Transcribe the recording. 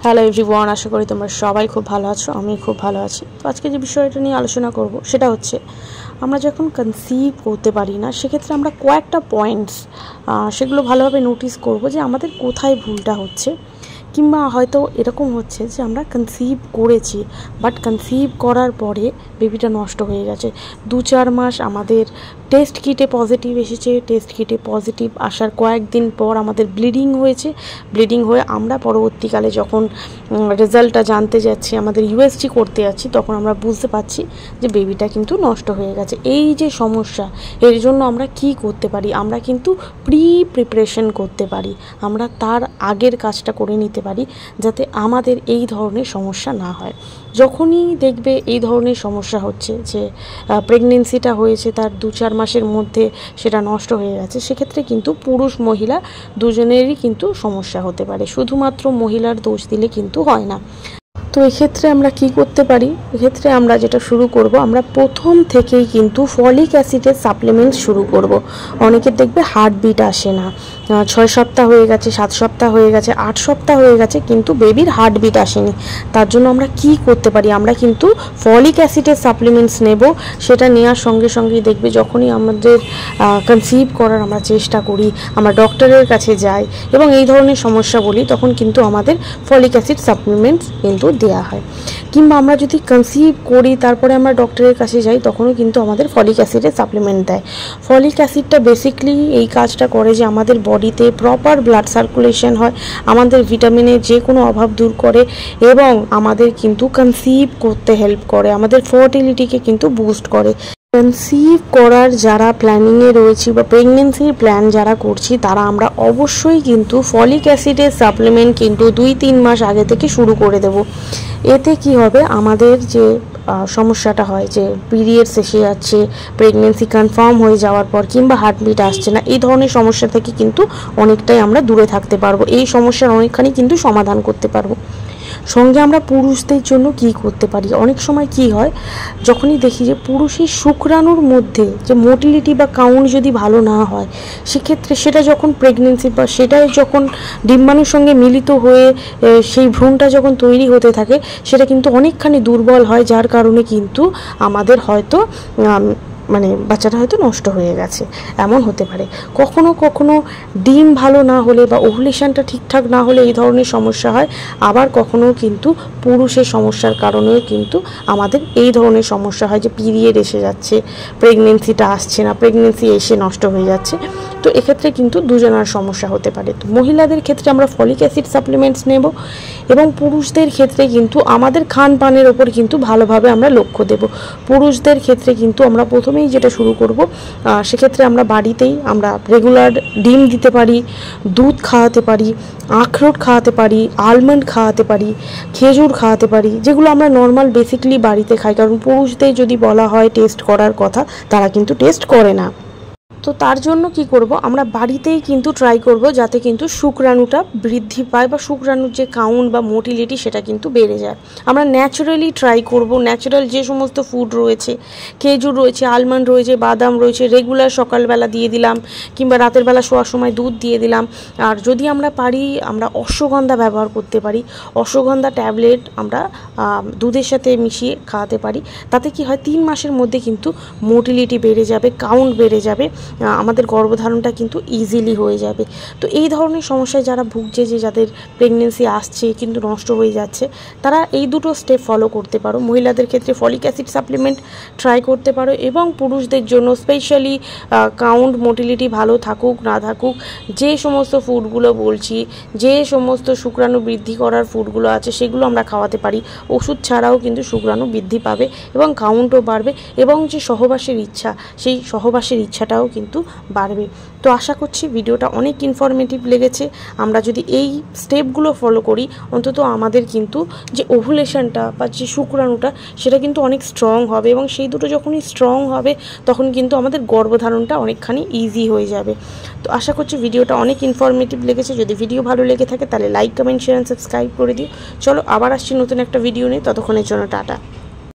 Hello everyone, আশা করি তোমরা সবাই খুব ভালো আছো। আমি খুব ভালো আছি। তো আজকে যে বিষয়টা নিয়ে আলোচনা করব সেটা হচ্ছে আমরা যখন কনসিভ করতে পারি না, সেক্ষেত্রে আমরা কয়েকটা পয়েন্টস সেগুলো ভালোভাবে নোটিস করব যে আমাদের কোথায় ভুলটা হচ্ছে, কিংবা হয়তো এরকম হচ্ছে যে আমরা কনসিভ করেছি বাট কনসিভ করার পরে বেবিটা নষ্ট হয়ে গেছে। 2-4 মাস আমাদের টেস্ট কিটে পজিটিভ এসেছে, টেস্ট কিটে পজিটিভ আসার কয়েকদিন পর আমাদের ব্লিডিং হয়েছে। ব্লিডিং হয়ে আমরা পরবর্তীকালে যখন রেজাল্টটা জানতে যাচ্ছি, আমাদের ইউএসজি করতে যাচ্ছি, তখন আমরা বুঝতে পারছি যে বেবিটা কিন্তু নষ্ট হয়ে গেছে। এই যে সমস্যা, এর জন্য আমরা কি করতে পারি? আমরা কিন্তু প্রিপারেশন করতে পারি। আমরা তার আগের কাজটা করে নিতে পারি যাতে আমাদের এই ধরনের সমস্যা না হয়। যখনই দেখবে এই ধরনের সমস্যা হচ্ছে যে প্রেগনেন্সিটা হয়েছে, তার 2-4 মাসের মধ্যে সেটা নষ্ট হয়ে গেছে, সেক্ষেত্রে কিন্তু পুরুষ মহিলা দুজনেরই কিন্তু সমস্যা হতে পারে। শুধুমাত্র মহিলার দোষ দিলে কিন্তু হয় না। তো এক্ষেত্রে আমরা কি করতে পারি? এক্ষেত্রে আমরা যেটা শুরু করব, আমরা প্রথম থেকেই কিন্তু ফলিক অ্যাসিডের সাপ্লিমেন্ট শুরু করব। অনেকের দেখবে হার্টবিট আসে না, 6 সপ্তাহ হয়ে গেছে, 7 সপ্তাহ হয়ে গেছে, 8 সপ্তাহ হয়ে গেছে, কিন্তু বেবির হার্টবিট আসেনি। তার জন্য আমরা কি করতে পারি? আমরা কিন্তু ফলিক অ্যাসিডের সাপ্লিমেন্টস নেব। সেটা নেওয়ার সঙ্গে সঙ্গেই দেখবে যখনই আমাদের কনসিভ করার আমরা চেষ্টা করি, আমরা ডক্টরের কাছে যাই এবং এই ধরনের সমস্যা বলি, তখন কিন্তু আমাদের ফলিক অ্যাসিড সাপ্লিমেন্টস কিন্তু দেওয়া হয়। কিংবা আমরা যদি কনসিভ করি তারপরে আমরা ডক্টরের কাছে যাই, তখনও কিন্তু আমাদের ফলিক অ্যাসিডের সাপ্লিমেন্ট দেয়। ফলিক অ্যাসিডটা বেসিক্যালি এই কাজটা করে যে আমাদের বডিতে প্রপার ব্লাড সার্কুলেশন হয়, আমাদের ভিটামিনের যে কোনো অভাব দূর করে এবং আমাদের কিন্তু কনসিভ করতে হেল্প করে, আমাদের ফার্টিলিটিকে কিন্তু বুস্ট করে। কনসিভ করার যারা প্ল্যানিংয়ে রয়েছি বা প্রেগনেন্সির প্ল্যান যারা করছি, তারা আমরা অবশ্যই কিন্তু ফলিক অ্যাসিডের সাপ্লিমেন্ট কিন্তু 2-3 মাস আগে থেকে শুরু করে দেব। এতে কি হবে, আমাদের যে সমস্যাটা হয় যে পিরিয়ডস এসে যাচ্ছে, প্রেগনেন্সি কনফার্ম হয়ে যাওয়ার পর কিংবা হার্টবিট আসছে না, এই ধরনের সমস্যা থেকে কিন্তু অনেকটাই আমরা দূরে থাকতে পারবো। এই সমস্যার অনেকখানি কিন্তু সমাধান করতে পারবো। সঙ্গে আমরা পুরুষদের জন্য কি করতে পারি? অনেক সময় কি হয়, যখনই দেখি যে পুরুষের শুক্রাণুর মধ্যে যে মোটিলিটি বা কাউন্ট যদি ভালো না হয়, সেক্ষেত্রে সেটা যখন প্রেগনেন্সি বা সেটাই যখন ডিম্বাণুর সঙ্গে মিলিত হয়ে সেই ভ্রূণটা যখন তৈরি হতে থাকে, সেটা কিন্তু অনেকখানি দুর্বল হয়, যার কারণে কিন্তু আমাদের হয়তো বাচ্চাটা হয়তো নষ্ট হয়ে গেছে, এমন হতে পারে। কখনো কখনো ডিম ভালো না হলে বা ওভুলেশনটা ঠিকঠাক না হলে এই ধরনের সমস্যা হয়। আবার কখনো কিন্তু পুরুষের সমস্যার কারণেও কিন্তু আমাদের এই ধরনের সমস্যা হয় যে পিরিয়ড এসে যাচ্ছে, প্রেগনেন্সিটা আসছে না, প্রেগনেন্সি এসে নষ্ট হয়ে যাচ্ছে। তো এক্ষেত্রে কিন্তু দুজনার সমস্যা হতে পারে। তো মহিলাদের ক্ষেত্রে আমরা ফলিক অ্যাসিড সাপ্লিমেন্টস নেব এবং পুরুষদের ক্ষেত্রে কিন্তু আমাদের খানপানের ওপর কিন্তু ভালোভাবে আমরা লক্ষ্য দেব। পুরুষদের ক্ষেত্রে কিন্তু আমরা প্রথমেই যেটা শুরু করব, সেক্ষেত্রে আমরা বাড়িতেই আমরা রেগুলার ডিম দিতে পারি, দুধ খাওয়াতে পারি, আখরোট খাওয়াতে পারি, আলমন্ড খাওয়াতে পারি, খেজুর খাওয়াতে পারি, যেগুলো আমরা নর্মাল বেসিক্যালি বাড়িতে খাই। কারণ পুরুষদের যদি বলা হয় টেস্ট করার কথা, তারা কিন্তু টেস্ট করে না। তো তার জন্য কি করব, আমরা বাড়িতেই কিন্তু ট্রাই করব যাতে কিন্তু শুক্রাণুটা বৃদ্ধি পায় বা শুক্রাণুর যে কাউন্ট বা মোটিলিটি সেটা কিন্তু বেড়ে যায়। আমরা ন্যাচারালি ট্রাই করব। ন্যাচারাল যে সমস্ত ফুড রয়েছে, খেজুর রয়েছে, আলমন্ড রয়েছে, বাদাম রয়েছে, রেগুলার সকালবেলা দিয়ে দিলাম, কিংবা রাতের বেলা শোয়ার সময় দুধ দিয়ে দিলাম। আর যদি আমরা পারি, আমরা অশ্বগন্ধা ব্যবহার করতে পারি। অশ্বগন্ধা ট্যাবলেট আমরা দুধের সাথে মিশিয়ে খাওয়াতে পারি। তাতে কি হয়, 3 মাসের মধ্যে কিন্তু মোটিলিটি বেড়ে যাবে, কাউন্ট বেড়ে যাবে, আমাদের গর্ভধারণটা কিন্তু ইজিলি হয়ে যাবে। তো এই ধরনের সমস্যায় যারা ভুগছে, যে যাদের প্রেগনেন্সি আসছে কিন্তু নষ্ট হয়ে যাচ্ছে, তারা এই দুটো স্টেপ ফলো করতে পারো। মহিলাদের ক্ষেত্রে ফলিক অ্যাসিড সাপ্লিমেন্ট ট্রাই করতে পারো এবং পুরুষদের জন্য স্পেশালি কাউন্ট মোটিলিটি ভালো থাকুক না থাকুক, যে সমস্ত ফুডগুলো বলছি, যে সমস্ত শুক্রাণু বৃদ্ধি করার ফুডগুলো আছে, সেগুলো আমরা খাওয়াতে পারি। ওষুধ ছাড়াও কিন্তু শুক্রাণু বৃদ্ধি পাবে এবং কাউন্টও বাড়বে এবং যে সহবাসের ইচ্ছা, সেই সহবাসের ইচ্ছাটাও কিন্তু বাড়বে। তো আশা করছি ভিডিওটা অনেক ইনফরমেটিভ লেগেছে। আমরা যদি এই স্টেপগুলো ফলো করি, অন্তত আমাদের কিন্তু যে ওভুলেশনটা বা যে শুক্রাণুটা, সেটা কিন্তু অনেক স্ট্রং হবে এবং সেই দুটো যখনই স্ট্রং হবে, তখন কিন্তু আমাদের গর্ভধারণটা অনেকখানি ইজি হয়ে যাবে। তো আশা করছি ভিডিওটা অনেক ইনফরমেটিভ লেগেছে। যদি ভিডিও ভালো লেগে থাকে তাহলে like, comment, share and subscribe করে দিও। চলো আবার আসছি নতুন একটা ভিডিও নিয়ে, ততক্ষণের জন্য টাটা।